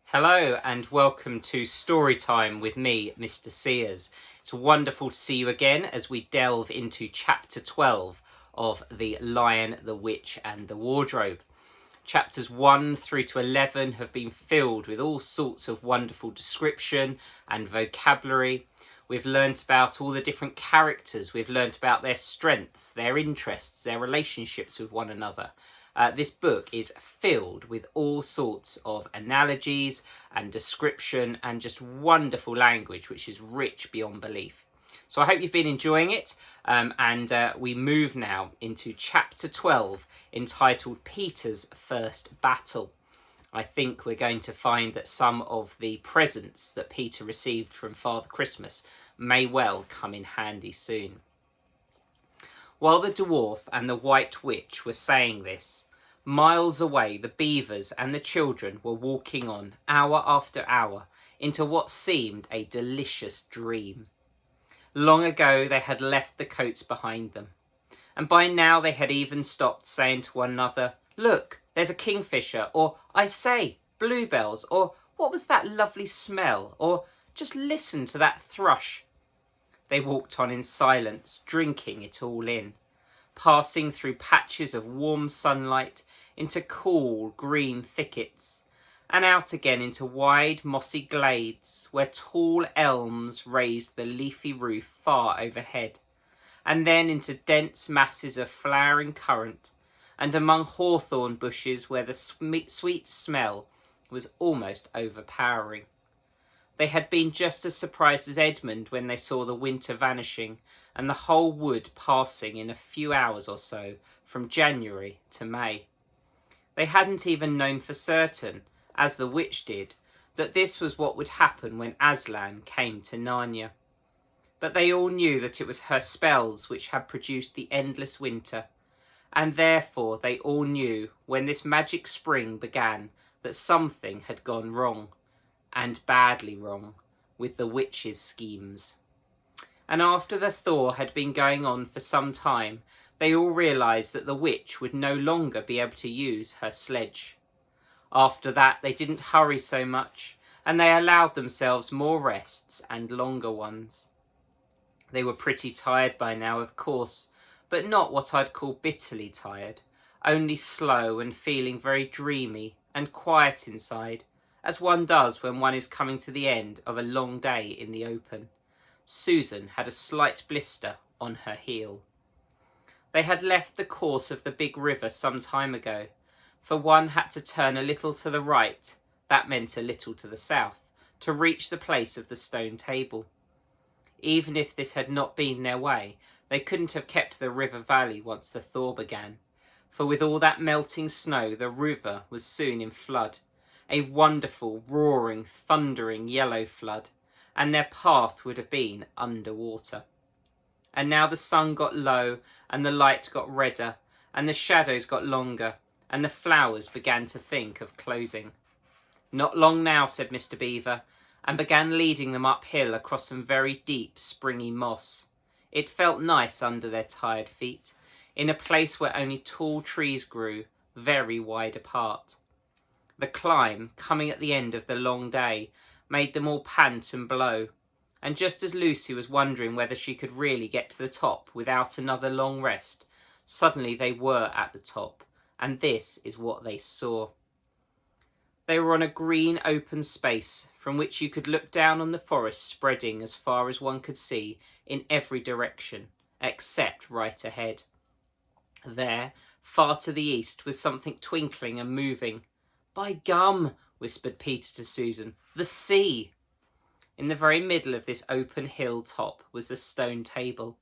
Hello and welcome to Story Time with me, Mr. Sears. It's wonderful to see you again as we delve into Chapter 12 of The Lion, the Witch and the Wardrobe. Chapters 1 through to 11 have been filled with all sorts of wonderful description and vocabulary. We've learnt about all the different characters. We've learnt about their strengths, their interests, their relationships with one another. This book is filled with all sorts of analogies and description and just wonderful language, which is rich beyond belief. So I hope you've been enjoying it. We move now into Chapter 12, entitled Peter's First Battle. I think we're going to find that some of the presents that Peter received from Father Christmas may well come in handy soon. While the dwarf and the white witch were saying this, miles away the beavers and the children were walking on, hour after hour, into what seemed a delicious dream. Long ago they had left the coats behind them, and by now they had even stopped saying to one another, "Look, there's a kingfisher," or "I say, bluebells," or "What was that lovely smell?" or "Just listen to that thrush." They walked on in silence, drinking it all in, passing through patches of warm sunlight into cool green thickets, and out again into wide mossy glades where tall elms raised the leafy roof far overhead, and then into dense masses of flowering currant, and among hawthorn bushes where the sweet smell was almost overpowering. They had been just as surprised as Edmund when they saw the winter vanishing and the whole wood passing in a few hours or so from January to May. They hadn't even known for certain, as the witch did, that this was what would happen when Aslan came to Narnia. But they all knew that it was her spells which had produced the endless winter, and therefore they all knew when this magic spring began that something had gone wrong, and badly wrong, with the witch's schemes. And after the thaw had been going on for some time, they all realised that the witch would no longer be able to use her sledge. After that they didn't hurry so much, and they allowed themselves more rests and longer ones. They were pretty tired by now, of course, but not what I'd call bitterly tired, only slow and feeling very dreamy and quiet inside, as one does when one is coming to the end of a long day in the open. Susan had a slight blister on her heel. They had left the course of the big river some time ago, for one had to turn a little to the right, that meant a little to the south, to reach the place of the stone table. Even if this had not been their way, they couldn't have kept the river valley once the thaw began, for with all that melting snow the river was soon in flood, a wonderful, roaring, thundering yellow flood, and their path would have been under water. And now the sun got low, and the light got redder, and the shadows got longer, and the flowers began to think of closing. "Not long now," said Mr. Beaver, and began leading them uphill across some very deep, springy moss. It felt nice under their tired feet, in a place where only tall trees grew, very wide apart. The climb, coming at the end of the long day, made them all pant and blow, and just as Lucy was wondering whether she could really get to the top without another long rest, suddenly they were at the top, and this is what they saw. They were on a green open space from which you could look down on the forest spreading as far as one could see in every direction, except right ahead. There, far to the east, was something twinkling and moving. "By gum," whispered Peter to Susan, "the sea!" In the very middle of this open hill top was the stone table.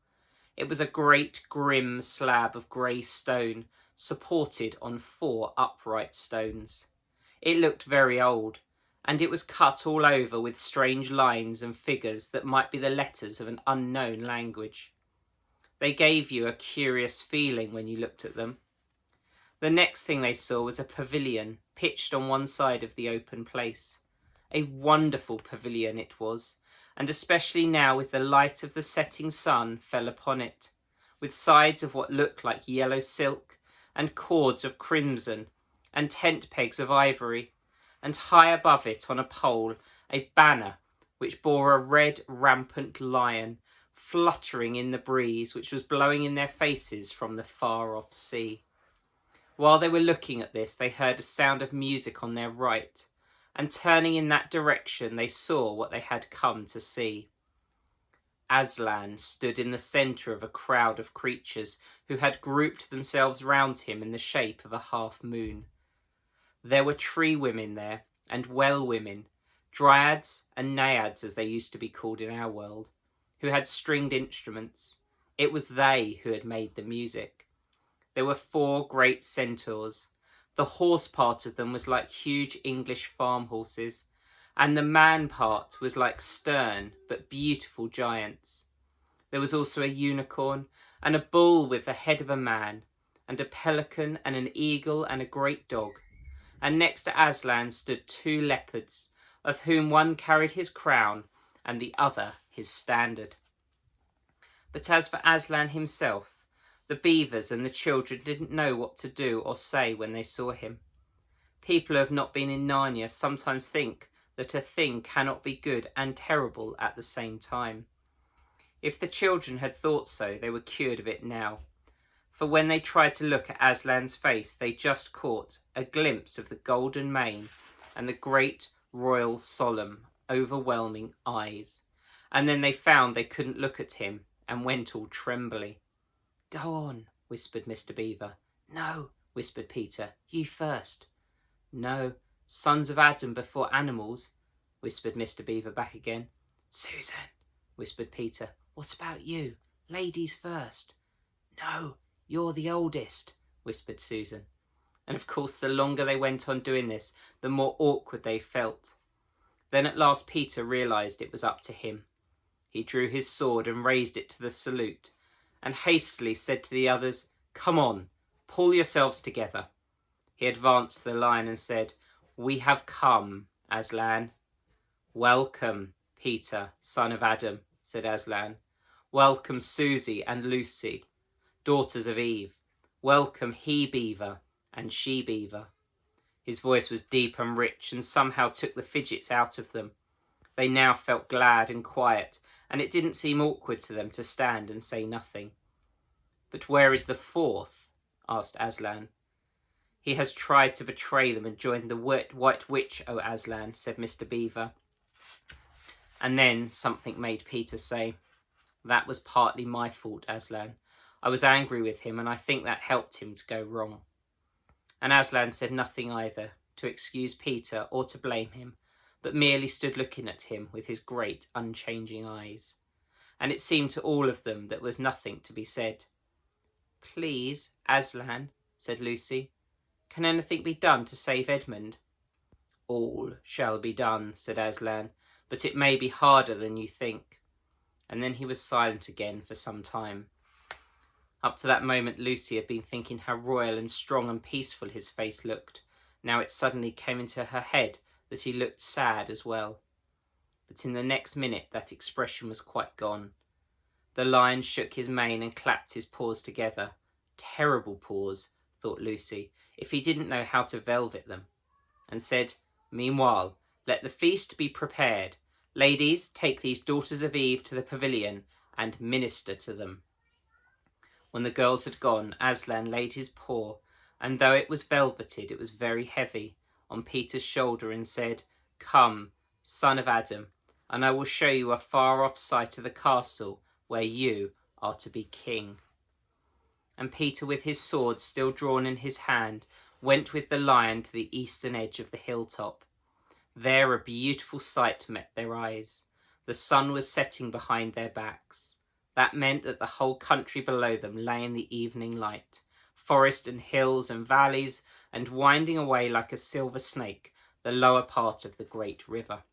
It was a great grim slab of grey stone, supported on 4 upright stones. It looked very old, and it was cut all over with strange lines and figures that might be the letters of an unknown language. They gave you a curious feeling when you looked at them. The next thing they saw was a pavilion pitched on one side of the open place. A wonderful pavilion it was, and especially now with the light of the setting sun fell upon it, with sides of what looked like yellow silk, and cords of crimson, and tent pegs of ivory, and high above it on a pole a banner which bore a red rampant lion fluttering in the breeze which was blowing in their faces from the far-off sea. While they were looking at this, they heard a sound of music on their right, and turning in that direction they saw what they had come to see. Aslan stood in the centre of a crowd of creatures who had grouped themselves round him in the shape of a half-moon. There were tree women there, and well women, dryads and naiads as they used to be called in our world, who had stringed instruments. It was they who had made the music. There were 4 great centaurs. The horse part of them was like huge English farm horses, and the man part was like stern but beautiful giants. There was also a unicorn, and a bull with the head of a man, and a pelican and an eagle and a great dog. And next to Aslan stood 2 leopards, of whom one carried his crown and the other his standard. But as for Aslan himself, the beavers and the children didn't know what to do or say when they saw him. People who have not been in Narnia sometimes think that a thing cannot be good and terrible at the same time. If the children had thought so, they were cured of it now. For when they tried to look at Aslan's face, they just caught a glimpse of the golden mane and the great, royal, solemn, overwhelming eyes. And then they found they couldn't look at him and went all trembly. "Go on," whispered Mr. Beaver. "No," whispered Peter. "You first." "No, sons of Adam before animals," whispered Mr. Beaver back again. "Susan," whispered Peter. "What about you? Ladies first." "No, you're the oldest," whispered Susan. And of course the longer they went on doing this, the more awkward they felt. Then at last Peter realised it was up to him. He drew his sword and raised it to the salute, and hastily said to the others, "Come on, pull yourselves together." He advanced to the lion and said, "We have come, Aslan." "Welcome, Peter, son of Adam," said Aslan. "Welcome, Susie and Lucy, daughters of Eve. Welcome, he-beaver and she-beaver." His voice was deep and rich and somehow took the fidgets out of them. They now felt glad and quiet, and it didn't seem awkward to them to stand and say nothing. "But where is the 4th?" asked Aslan. "He has tried to betray them and joined the White Witch, O Aslan," said Mr. Beaver. And then something made Peter say, "That was partly my fault, Aslan. I was angry with him, and I think that helped him to go wrong." And Aslan said nothing either, to excuse Peter or to blame him, but merely stood looking at him with his great unchanging eyes. And it seemed to all of them that there was nothing to be said. "Please, Aslan," said Lucy, "can anything be done to save Edmund?" "All shall be done," said Aslan, "but it may be harder than you think." And then he was silent again for some time. Up to that moment Lucy had been thinking how royal and strong and peaceful his face looked. Now it suddenly came into her head that he looked sad as well. But in the next minute that expression was quite gone. The lion shook his mane and clapped his paws together. Terrible paws, thought Lucy, if he didn't know how to velvet them. And said, "Meanwhile, let the feast be prepared. Ladies, take these daughters of Eve to the pavilion and minister to them." When the girls had gone, Aslan laid his paw, and though it was velveted, it was very heavy, on Peter's shoulder and said, "Come, son of Adam, and I will show you a far-off sight of the castle where you are to be king." And Peter, with his sword still drawn in his hand, went with the lion to the eastern edge of the hilltop. There a beautiful sight met their eyes. The sun was setting behind their backs. That meant that the whole country below them lay in the evening light, forest and hills and valleys, and winding away like a silver snake, the lower part of the great river.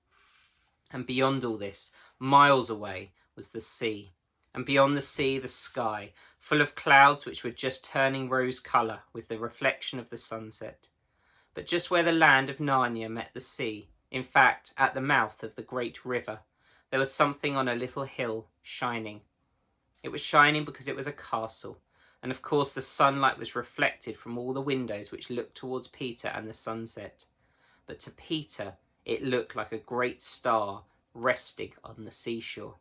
And beyond all this, miles away, was the sea, and beyond the sea the sky, full of clouds which were just turning rose colour with the reflection of the sunset. But just where the land of Narnia met the sea, in fact at the mouth of the great river, there was something on a little hill shining. It was shining because it was a castle, and of course the sunlight was reflected from all the windows which looked towards Peter and the sunset. but to Peter it looked like a great star resting on the seashore.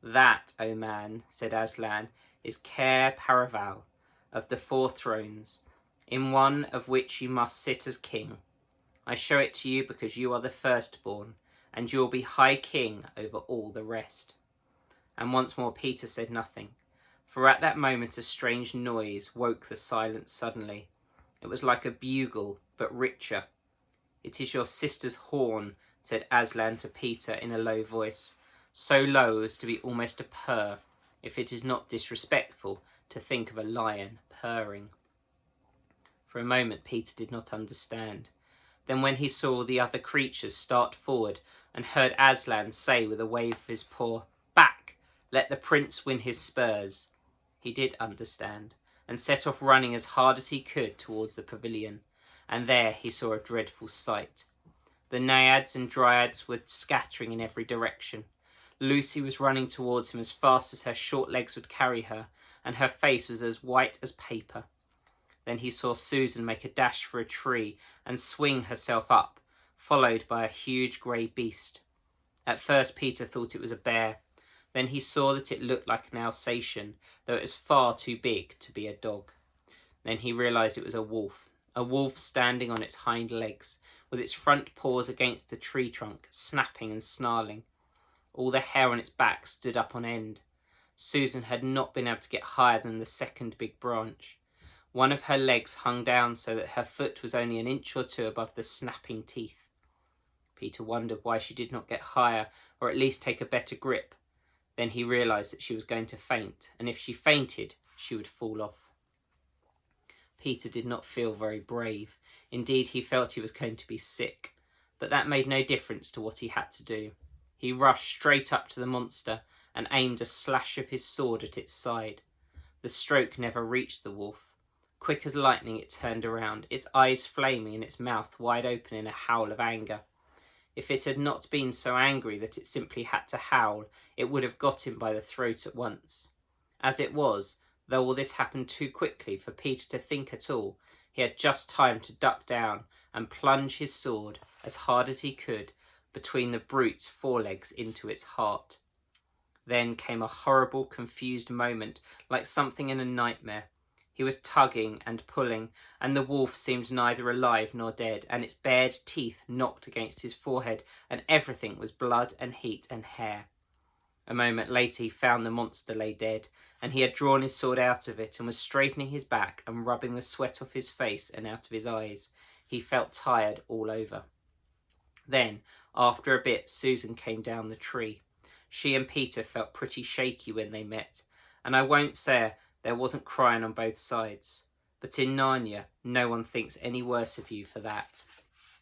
"That, O man," said Aslan, "is Cair Paravel of the 4 thrones, in one of which you must sit as king. I show it to you because you are the firstborn, and you will be high king over all the rest." And once more Peter said nothing, for at that moment a strange noise woke the silence suddenly. It was like a bugle, but richer. "It is your sister's horn," said Aslan to Peter in a low voice, so low as to be almost a purr, if it is not disrespectful to think of a lion purring. For a moment Peter did not understand. Then when he saw the other creatures start forward and heard Aslan say with a wave of his paw, "Back! Let the prince win his spurs," he did understand, and set off running as hard as he could towards the pavilion. And there he saw a dreadful sight. The naiads and dryads were scattering in every direction. Lucy was running towards him as fast as her short legs would carry her, and her face was as white as paper. Then he saw Susan make a dash for a tree and swing herself up, followed by a huge grey beast. At first Peter thought it was a bear. Then he saw that it looked like an Alsatian, though it was far too big to be a dog. Then he realised it was a wolf standing on its hind legs, with its front paws against the tree trunk, snapping and snarling. All the hair on its back stood up on end. Susan had not been able to get higher than the second big branch. One of her legs hung down so that her foot was only an inch or 2 above the snapping teeth. Peter wondered why she did not get higher, or at least take a better grip. Then he realised that she was going to faint, and if she fainted, she would fall off. Peter did not feel very brave. Indeed, he felt he was going to be sick, but that made no difference to what he had to do. He rushed straight up to the monster and aimed a slash of his sword at its side. The stroke never reached the wolf. Quick as lightning it turned around, its eyes flaming and its mouth wide open in a howl of anger. If it had not been so angry that it simply had to howl, it would have got him by the throat at once. As it was, though all this happened too quickly for Peter to think at all, he had just time to duck down and plunge his sword as hard as he could between the brute's forelegs into its heart. Then came a horrible, confused moment, like something in a nightmare. He was tugging and pulling, and the wolf seemed neither alive nor dead, and its bared teeth knocked against his forehead, and everything was blood and heat and hair. A moment later he found the monster lay dead, and he had drawn his sword out of it and was straightening his back and rubbing the sweat off his face and out of his eyes. He felt tired all over. Then, after a bit, Susan came down the tree. She and Peter felt pretty shaky when they met, and I won't say there wasn't crying on both sides. But in Narnia, no one thinks any worse of you for that.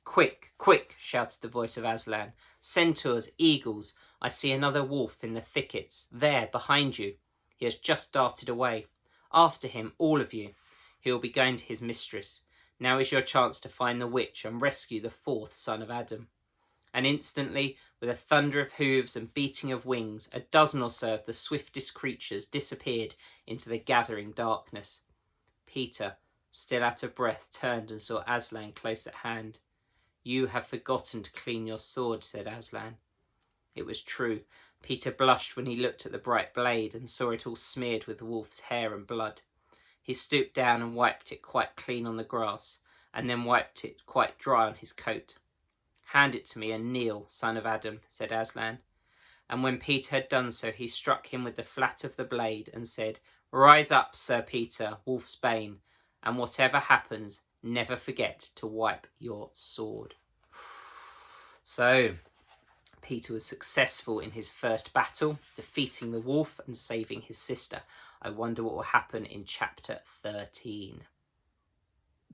"Quick, quick," shouted the voice of Aslan. "Centaurs, eagles, I see another wolf in the thickets. There, behind you. He has just darted away. After him, all of you. He will be going to his mistress. Now is your chance to find the witch and rescue the 4th son of Adam." And instantly, with a thunder of hooves and beating of wings, a dozen or so of the swiftest creatures disappeared into the gathering darkness. Peter, still out of breath, turned and saw Aslan close at hand. "You have forgotten to clean your sword," said Aslan. It was true. Peter blushed when he looked at the bright blade and saw it all smeared with the wolf's hair and blood. He stooped down and wiped it quite clean on the grass, and then wiped it quite dry on his coat. "Hand it to me and kneel, son of Adam," said Aslan. And when Peter had done so, he struck him with the flat of the blade and said, "Rise up, Sir Peter, wolf's bane, and whatever happens, never forget to wipe your sword." So, Peter was successful in his first battle, defeating the wolf and saving his sister. I wonder what will happen in chapter 13.